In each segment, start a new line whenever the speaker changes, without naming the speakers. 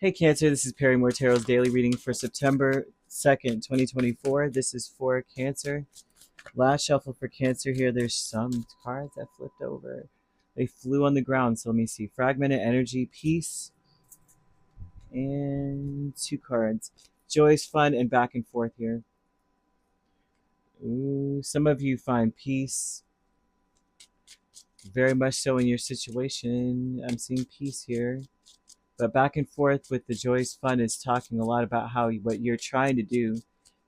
Hey Cancer, this is Perrymore Tarot's daily reading for September 2nd, 2024. This is for Cancer. Last shuffle for Cancer here. There's some cards that flipped over. They flew on the ground, so let me see. Fragmented energy, peace, and two cards. Joyous fun and back and forth here. Ooh, some of you find peace very much so in your situation. I'm seeing peace here. But back and forth with the joyous fun is talking a lot about how what you're trying to do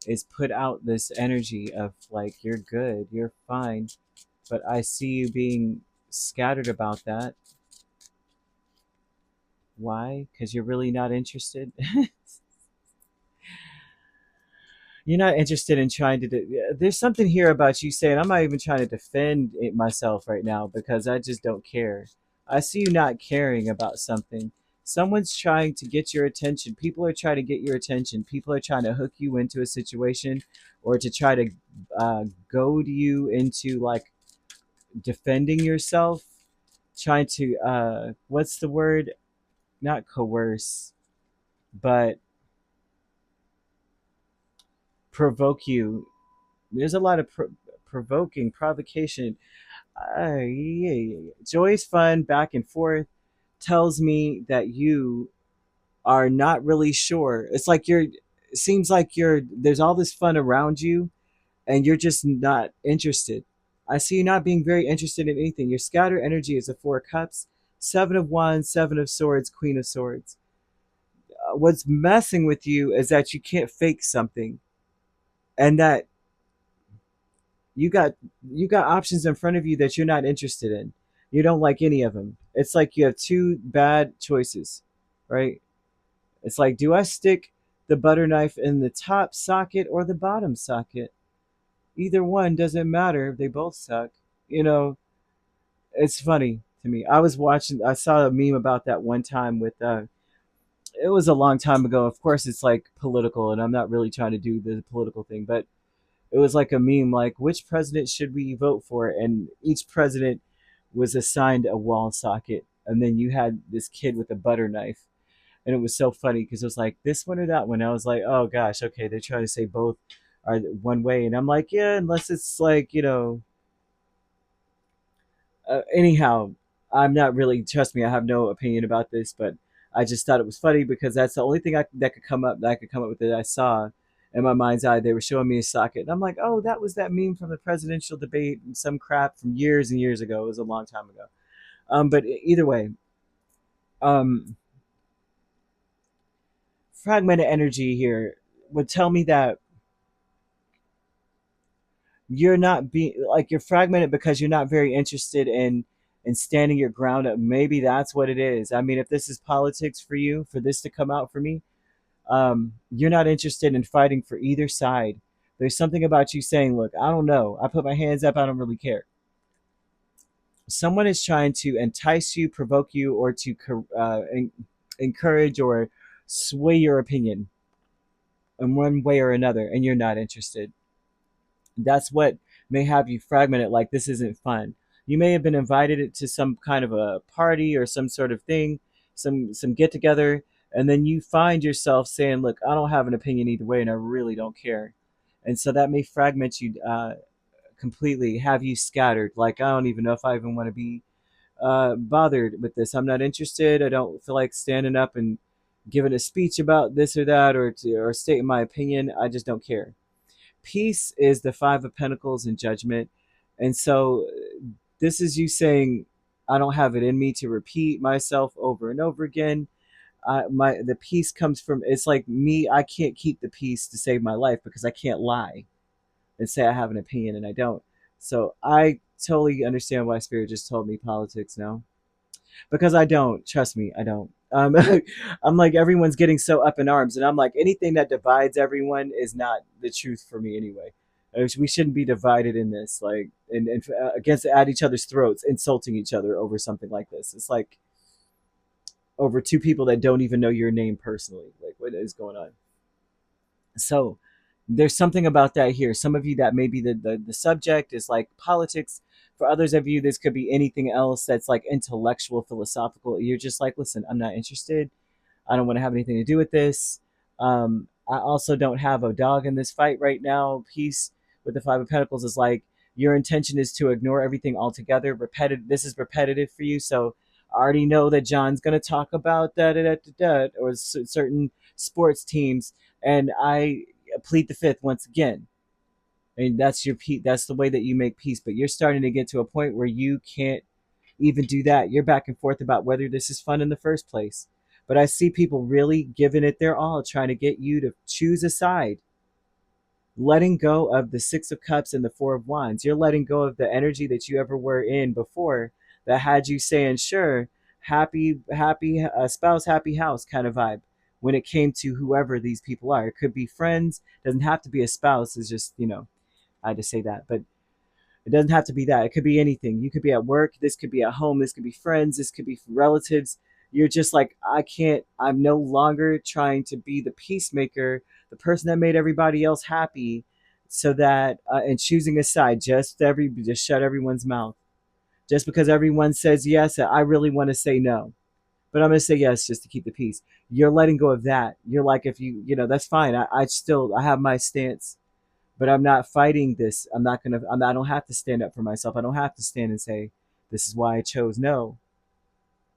is put out this energy of like, you're good, you're fine. But I see you being scattered about that. Why? Because you're really not interested. You're not interested in trying to there's something here about you saying, I'm not even trying to defend it myself right now because I just don't care. I see you not caring about something. Someone's trying to get your attention. People are trying to get your attention. People are trying to hook you into a situation or to try to goad you into like defending yourself, trying to what's the word, not coerce, but provoke you. There's a lot of provocation. Yeah. Joy's fun back and forth tells me that you are not really sure. It's like it seems like there's all this fun around you and you're just not interested. I see you not being very interested in anything. Your scatter energy is a Four of Cups, Seven of Wands, Seven of Swords, Queen of Swords. What's messing with you is that you can't fake something, and that you got you got options in front of you that you're not interested in. You don't like any of them. It's like you have two bad choices, right? It's like, do I stick the butter knife in the top socket or the bottom socket? Either one doesn't matter. They both suck. You know, it's funny to me. I saw a meme about that one time with it was a long time ago. Of course it's like political and I'm not really trying to do the political thing, but it was like a meme like, which president should we vote for? And each president was assigned a wall socket, and then you had this kid with a butter knife. And it was so funny because it was like this one or that one. I was like, oh gosh, okay, they're trying to say both are one way, and I'm like, yeah, unless it's like, anyhow, I'm not really, trust me, I have no opinion about this, but I just thought it was funny because that's the only thing that I could come up with that I saw in my mind's eye. They were showing me a socket, and I'm like, oh, that was that meme from the presidential debate and some crap from years and years ago. It was a long time ago. But either way, um, fragmented energy here would tell me that you're not being like, you're fragmented because you're not very interested in standing your ground up. Maybe that's what it is. I mean, if this is politics for you, for this to come out for me, you're not interested in fighting for either side. There's something about you saying, look, I don't know, I put my hands up, I don't really care. Someone is trying to entice you, provoke you, or to encourage or sway your opinion in one way or another, and you're not interested. That's what may have you fragmented, like this isn't fun. You may have been invited to some kind of a party or some sort of thing, some get together, and then you find yourself saying, look, I don't have an opinion either way and I really don't care. And so that may fragment you completely, have you scattered, like, I don't even know if I even want to be bothered with this. I'm not interested. I don't feel like standing up and giving a speech about this or that, or stating my opinion. I just don't care. Peace is the Five of Pentacles and Judgment. And so this is you saying, I don't have it in me to repeat myself over and over again. The peace comes from, it's like me, I can't keep the peace to save my life because I can't lie and say I have an opinion and I don't. So I totally understand why Spirit just told me politics now, because I don't. Trust me, I don't. I'm like, everyone's getting so up in arms, and I'm like, anything that divides everyone is not the truth for me anyway. We shouldn't be divided in this, like, and against at each other's throats, insulting each other over something like this. It's like over two people that don't even know your name personally. Like, what is going on? So there's something about that here. Some of you that maybe the subject is like politics. For others of you, this could be anything else that's like intellectual, philosophical. You're just like, listen, I'm not interested. I don't want to have anything to do with this. I also don't have a dog in this fight right now. Peace with the Five of Pentacles is like your intention is to ignore everything altogether. Repetitive. This is repetitive for you, so I already know that John's going to talk about or certain sports teams, and I plead the fifth once again. And that's your peace. That's the way that you make peace. But you're starting to get to a point where you can't even do that. You're back and forth about whether this is fun in the first place. But I see people really giving it their all, trying to get you to choose a side, letting go of the Six of Cups and the Four of Wands. You're letting go of the energy that you ever were in before that had you saying, sure, happy spouse, happy house kind of vibe when it came to whoever these people are. It could be friends, doesn't have to be a spouse. It's just, I had to say that. But it doesn't have to be that. It could be anything. You could be at work. This could be at home. This could be friends. This could be relatives. You're just like, I can't, I'm no longer trying to be the peacemaker, the person that made everybody else happy so that, and choosing a side, just shut everyone's mouth. Just because everyone says yes, I really want to say no. But I'm going to say yes just to keep the peace. You're letting go of that. You're like, if that's fine. I have my stance, but I'm not fighting this. I don't have to stand up for myself. I don't have to stand and say, this is why I chose. No,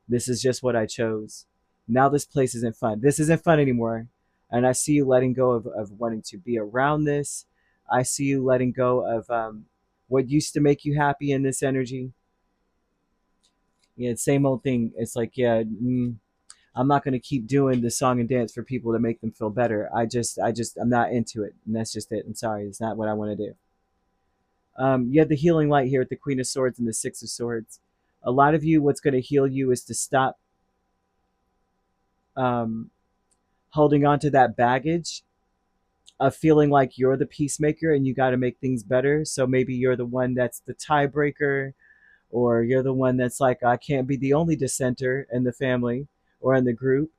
this is just what I chose. Now this place isn't fun. This isn't fun anymore. And I see you letting go of wanting to be around this. I see you letting go of what used to make you happy in this energy. Yeah, same old thing. It's like, yeah, I'm not going to keep doing the song and dance for people to make them feel better. I'm not into it. And that's just it. I'm sorry. It's not what I want to do. You have the healing light here with the Queen of Swords and the Six of Swords. A lot of you, what's going to heal you is to stop um, holding on to that baggage of feeling like you're the peacemaker and you got to make things better. So maybe you're the one that's the tiebreaker, or you're the one that's like, I can't be the only dissenter in the family or in the group.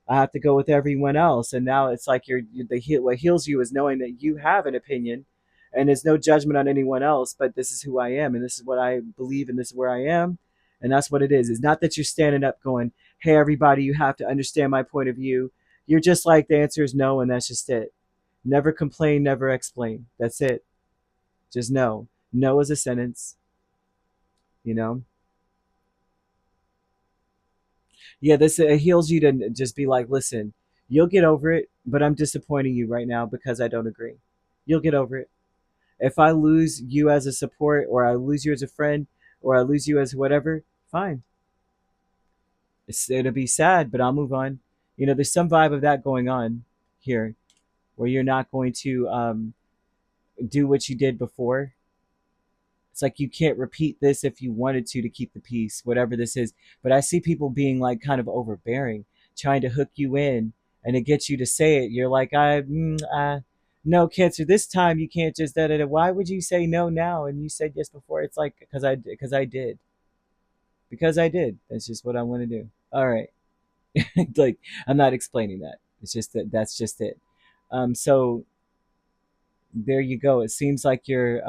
I have to go with everyone else. And now it's like what heals you is knowing that you have an opinion, and there's no judgment on anyone else, but this is who I am, and this is what I believe, and this is where I am. And that's what it is. It's not that you're standing up going, hey, everybody, you have to understand my point of view. You're just like, the answer is no, and that's just it. Never complain, never explain. That's it. Just no. No is a sentence, you know? Yeah, this it heals you to just be like, listen, you'll get over it, but I'm disappointing you right now because I don't agree. You'll get over it. If I lose you as a support, or I lose you as a friend, or I lose you as whatever, fine. It'll be sad, but I'll move on. There's some vibe of that going on here, where you're not going to do what you did before. It's like you can't repeat this if you wanted to keep the peace, whatever this is. But I see people being like kind of overbearing, trying to hook you in, and it gets you to say it. You're like, no, Cancer, this time you can't just da da da. Why would you say no now and you said yes before? It's like, because I did. That's just what I want to do. All right. Like, I'm not explaining that. It's just that's just it. So there you go. It seems like you're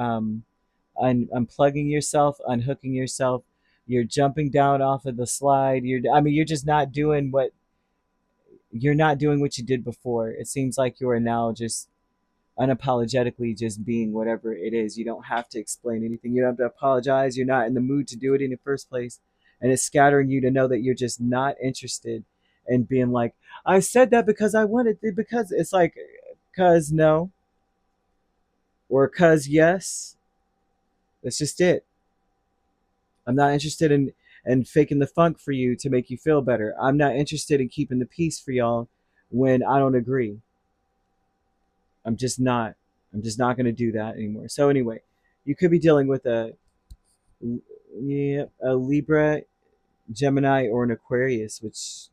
unplugging yourself, unhooking yourself. You're jumping down off of the slide. You're not doing what you did before. It seems like you are now just unapologetically just being whatever it is. You don't have to explain anything. You don't have to apologize. You're not in the mood to do it in the first place. And it's scattering you to know that you're just not interested in being like, I said that because I wanted it, because it's like, cause no, or cause yes. That's just it. I'm not interested in faking the funk for you to make you feel better. I'm not interested in keeping the peace for y'all when I don't agree. I'm just not. I'm just not going to do that anymore. So anyway, you could be dealing with a Libra, Gemini, or an Aquarius, which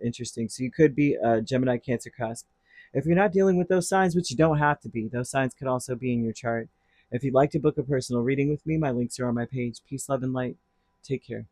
interesting. So you could be a Gemini, Cancer cusp. If you're not dealing with those signs, which you don't have to be, those signs could also be in your chart. If you'd like to book a personal reading with me, my links are on my page. Peace, love, and light. Take care.